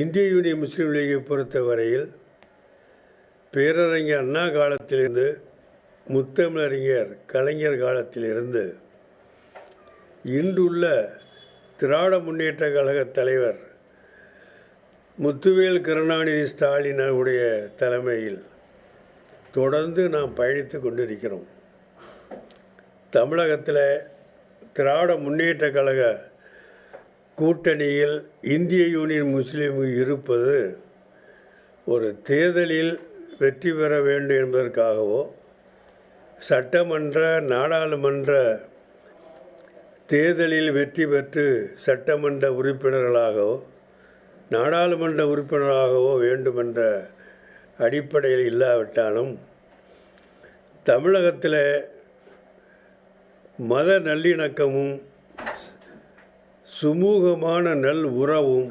இந்திய யூனியன் முஸ்லீம் லீகை பொறுத்தவரையில் பேரறிஞர் அண்ணா காலத்திலிருந்து முத்தமிழறிஞர் கலைஞர் காலத்திலிருந்து இன்றுள்ள திராவிட முன்னேற்ற கழக தலைவர் முத்துவேல் கருணாநிதி ஸ்டாலின் அவருடைய தலைமையில் தொடர்ந்து நாம் பயணித்து கொண்டிருக்கிறோம். தமிழகத்தில் திராவிட முன்னேற்ற கழக கூட்டணியில் இந்திய யூனியன் முஸ்லீம் இருப்பது ஒரு தேர்தலில் வெற்றி பெற வேண்டும் என்பதற்காகவோ, சட்டமன்ற நாடாளுமன்ற தேர்தலில் வெற்றி பெற்று சட்டமன்ற உறுப்பினர்களாகவோ நாடாளுமன்ற உறுப்பினராகவோ வேண்டுமென்ற அடிப்படையில் இல்லாவிட்டாலும், தமிழகத்தில் மத நல்லிணக்கமும் சுமூகமான நல் உறவும்,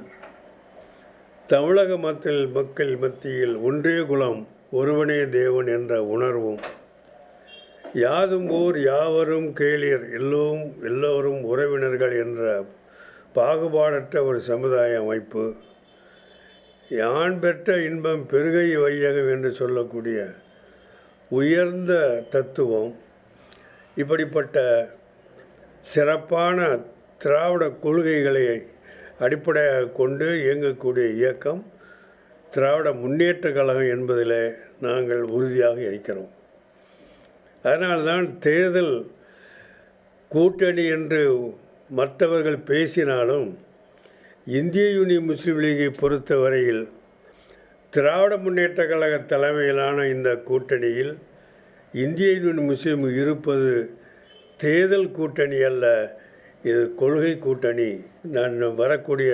தமிழக மக்கள் மத்தியில் ஒன்றே குலம் ஒருவனே தேவன் என்ற உணர்வும், யாதும் ஊர் யாவரும் கேளீர் எல்லோரும் உறவினர்கள் என்ற பாகுபாடற்ற ஒரு சமுதாய அமைப்பு, யான் பெற்ற இன்பம் பெருகை வையகம் என்று சொல்லக்கூடிய உயர்ந்த தத்துவம், இப்படிப்பட்ட சிறப்பான திராவிட கொள்கைகளை அடிப்படையாக கொண்டு இயங்கக்கூடிய இயக்கம் திராவிட முன்னேற்ற கழகம் என்பதில் நாங்கள் உறுதியாக இருக்கிறோம். அதனால்தான் தேர்தல் கூட்டணி என்று மற்றவர்கள் பேசினாலும் இந்திய யூனியன் முஸ்லீம் லீகை பொறுத்தவரையில் திராவிட முன்னேற்ற கழக தலைமையிலான இந்த கூட்டணியில் இந்திய யூனியன் முஸ்லீம் இருப்பது தேர்தல் கூட்டணி அல்ல, இது கொள்கை கூட்டணி. நான் வரக்கூடிய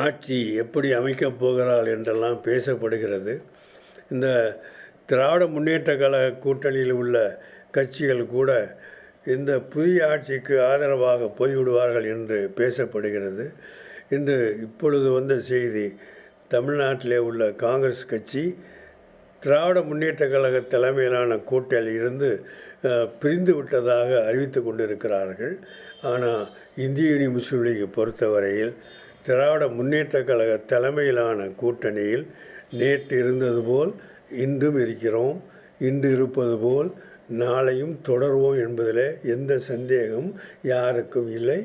ஆட்சி எப்படி அமைக்கப் போகிறாள் என்றெல்லாம் பேசப்படுகிறது. இந்த திராவிட முன்னேற்ற கழக கூட்டணியில் உள்ள கட்சிகள் கூட இந்த புதிய ஆட்சிக்கு ஆதரவாக போய்விடுவார்கள் என்று பேசப்படுகிறது. இன்று இப்பொழுது வந்த செய்தி, தமிழ்நாட்டிலே உள்ள காங்கிரஸ் கட்சி திராவிட முன்னேற்ற கழக தலைமையிலான கூட்டணியில் இருந்து பிரிந்து விட்டதாக அறிவித்து கொண்டிருக்கிறார்கள். ஆனால் இந்திய யூனியன் முஸ்லீம் லீகை பொறுத்தவரையில் திராவிட முன்னேற்ற கழக தலைமையிலான கூட்டணியில் நேற்று இருந்தது போல் இன்றும் இருக்கிறோம், இன்று இருப்பது போல் நாளையும் தொடர்வோம் என்பதில் எந்த சந்தேகமும் யாருக்கும் இல்லை.